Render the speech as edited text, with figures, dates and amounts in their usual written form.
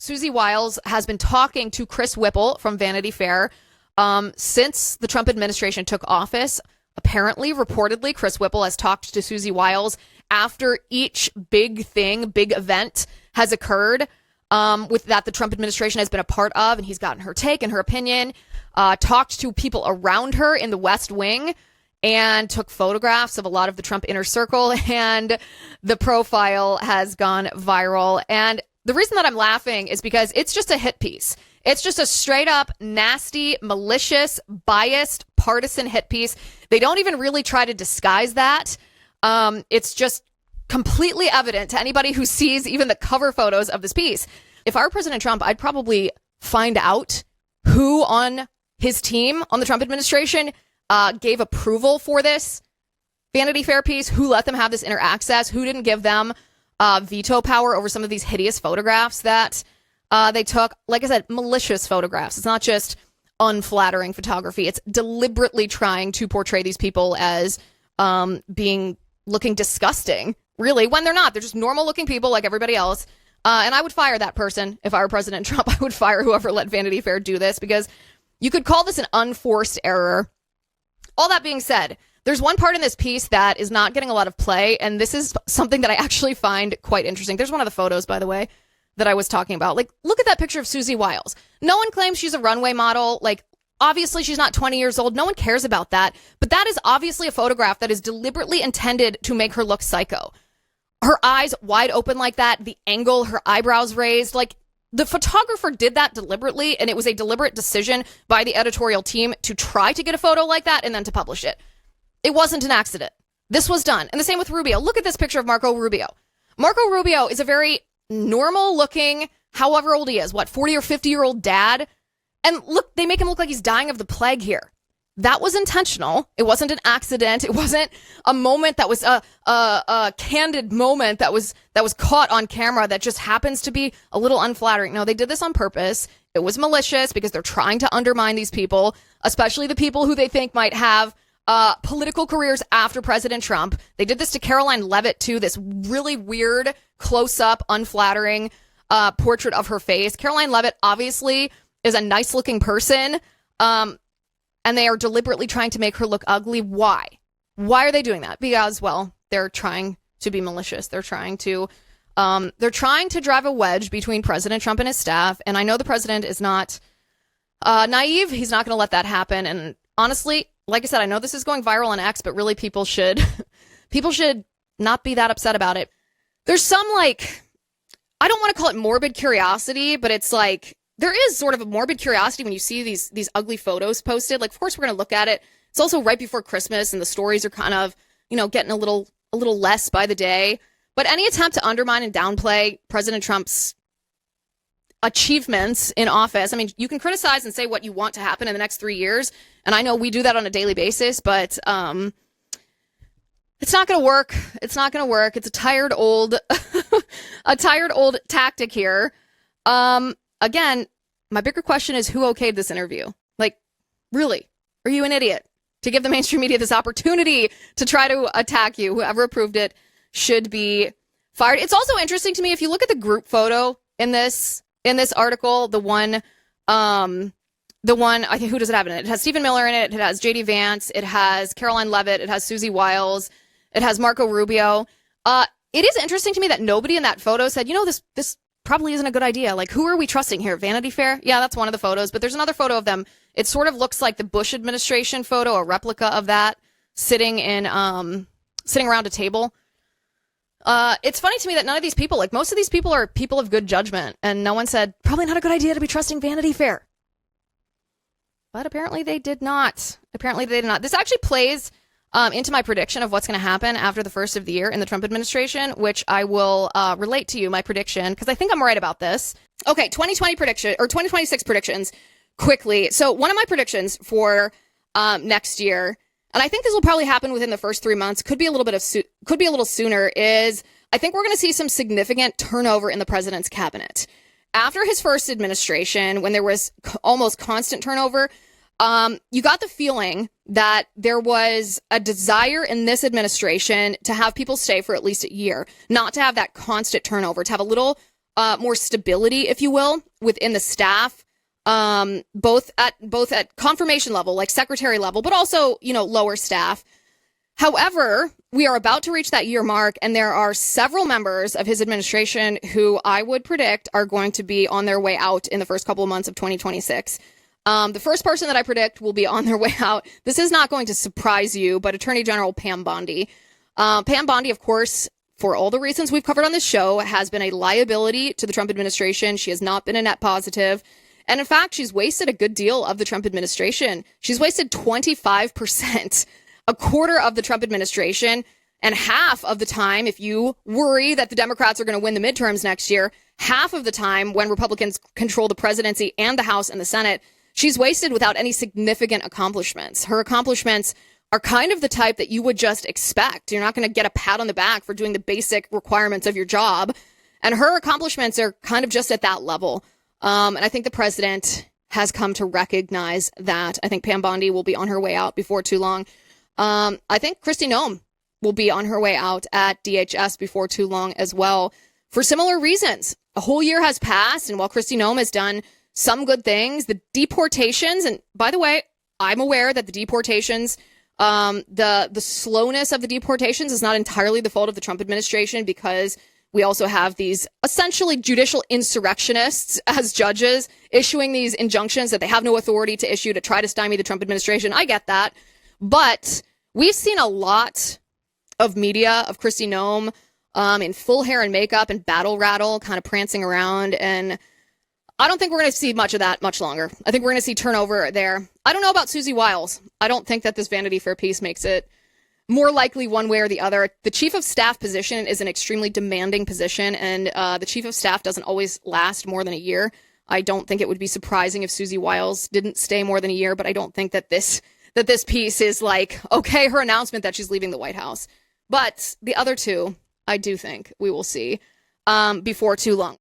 Susie Wiles has been talking to Chris Whipple from Vanity Fair since the Trump administration took office. Apparently, reportedly, Chris Whipple has talked to Susie Wiles after each big event has occurred with that the Trump administration has been a part of, and he's gotten her take and her opinion, talked to people around her in the West Wing, and took photographs of a lot of the Trump inner circle, and the profile has gone viral. And the reason that I'm laughing is because it's just a hit piece. It's just a straight up nasty, malicious, biased, partisan hit piece. They don't even really try to disguise that. It's just completely evident to anybody who sees even the cover photos of this piece. If I were President Trump, I'd probably find out who on his team, on the Trump administration, gave approval for this Vanity Fair piece, who let them have this inner access, who didn't give them veto power over some of these hideous photographs that they took. Like I said, malicious photographs. It's not just unflattering photography. It's deliberately trying to portray these people as looking disgusting, really, when they're not. They're just normal looking people like everybody else. And I would fire that person if I were President Trump. I would fire whoever let Vanity Fair do this, because you could call this an unforced error. All that being said, there's one part in this piece that is not getting a lot of play, and this is something that I actually find quite interesting. There's one of the photos, by the way, that I was talking about. Like, look at that picture of Susie Wiles. No one claims she's a runway model. Like, obviously she's not 20 years old. No one cares about that. But that is obviously a photograph that is deliberately intended to make her look psycho. Her eyes wide open like that, the angle, her eyebrows raised, like, the photographer did that deliberately, and it was a deliberate decision by the editorial team to try to get a photo like that and then to publish it. It wasn't an accident. This was done. And the same with Rubio. Look at this picture of Marco Rubio. Marco Rubio is a very normal looking, however old he is, 40 or 50-year-old dad. And look, they make him look like he's dying of the plague here. That was intentional. It wasn't an accident. It wasn't a moment that was a candid moment that was caught on camera that just happens to be a little unflattering. No, they did this on purpose. It was malicious because they're trying to undermine these people, especially the people who they think might have political careers after President Trump. They did this to Caroline Leavitt too, this really weird, close-up, unflattering portrait of her face. Caroline Leavitt obviously is a nice-looking person, and they are deliberately trying to make her look ugly. Why? Why are they doing that? Because, well, they're trying to be malicious. They're trying to drive a wedge between President Trump and his staff. And I know the president is not naive. He's not going to let that happen. And honestly, like I said, I know this is going viral on X, but really people should not be that upset about it. There's some, like, I don't want to call it morbid curiosity, but it's like, there is sort of a morbid curiosity when you see these ugly photos posted. Like, of course, we're going to look at it. It's also right before Christmas, and the stories are kind of, getting a little less by the day. But any attempt to undermine and downplay President Trump's achievements in office, I mean, you can criticize and say what you want to happen in the next 3 years, and I know we do that on a daily basis, but it's not going to work. It's not going to work. It's a tired old tactic here. Again, my bigger question is, who okayed this interview? Like, really? Are you an idiot to give the mainstream media this opportunity to try to attack you? Whoever approved it should be fired. It's also interesting to me, if you look at the group photo in this article, the one, I think, who does it have in it? It has Stephen Miller in it. It has JD Vance. It has Caroline Leavitt. It has Susie Wiles. It has Marco Rubio. It is interesting to me that nobody in that photo said, this probably isn't a good idea. Like, who are we trusting here? Vanity Fair? Yeah, that's one of the photos, but there's another photo of them. It sort of looks like the Bush administration photo, a replica of that, sitting around a table. It's funny to me that none of these people, like, most of these people are people of good judgment, and no one said, probably not a good idea to be trusting Vanity Fair. But apparently they did not. This actually plays into my prediction of what's going to happen after the first of the year in the Trump administration, which I will relate to you, my prediction, because I think I'm right about this. Okay, 2026 predictions quickly. So one of my predictions for next year, and I think this will probably happen within the first 3 months, could be a little sooner, is I think we're going to see some significant turnover in the president's cabinet. After his first administration, when there was almost constant turnover, you got the feeling that there was a desire in this administration to have people stay for at least a year, not to have that constant turnover, to have a little more stability, if you will, within the staff, both at confirmation level, like secretary level, but also, lower staff. However, we are about to reach that year mark, and there are several members of his administration who I would predict are going to be on their way out in the first couple of months of 2026. The first person that I predict will be on their way out, this is not going to surprise you, but Attorney General Pam Bondi. Pam Bondi, of course, for all the reasons we've covered on this show, has been a liability to the Trump administration. She has not been a net positive. And in fact, she's wasted a good deal of the Trump administration. She's wasted 25%. A quarter of the Trump administration, and half of the time, if you worry that the Democrats are going to win the midterms next year, half of the time when Republicans control the presidency and the House and the Senate, she's wasted without any significant accomplishments. Her accomplishments are kind of the type that you would just expect. You're not going to get a pat on the back for doing the basic requirements of your job. And her accomplishments are kind of just at that level. And I think the president has come to recognize that. I think Pam Bondi will be on her way out before too long. I think Kristi Noem will be on her way out at DHS before too long as well, for similar reasons. A whole year has passed, and while Kristi Noem has done some good things, the deportations, and by the way, I'm aware that the deportations, the slowness of the deportations is not entirely the fault of the Trump administration, because we also have these essentially judicial insurrectionists as judges issuing these injunctions that they have no authority to issue to try to stymie the Trump administration. I get that. But we've seen a lot of media of Kristi Noem in full hair and makeup and battle rattle, kind of prancing around. And I don't think we're going to see much of that much longer. I think we're going to see turnover there. I don't know about Susie Wiles. I don't think that this Vanity Fair piece makes it more likely one way or the other. The chief of staff position is an extremely demanding position, and the chief of staff doesn't always last more than a year. I don't think it would be surprising if Susie Wiles didn't stay more than a year, but I don't think that this piece is like, okay, her announcement that she's leaving the White House. But the other two, I do think we will see before too long.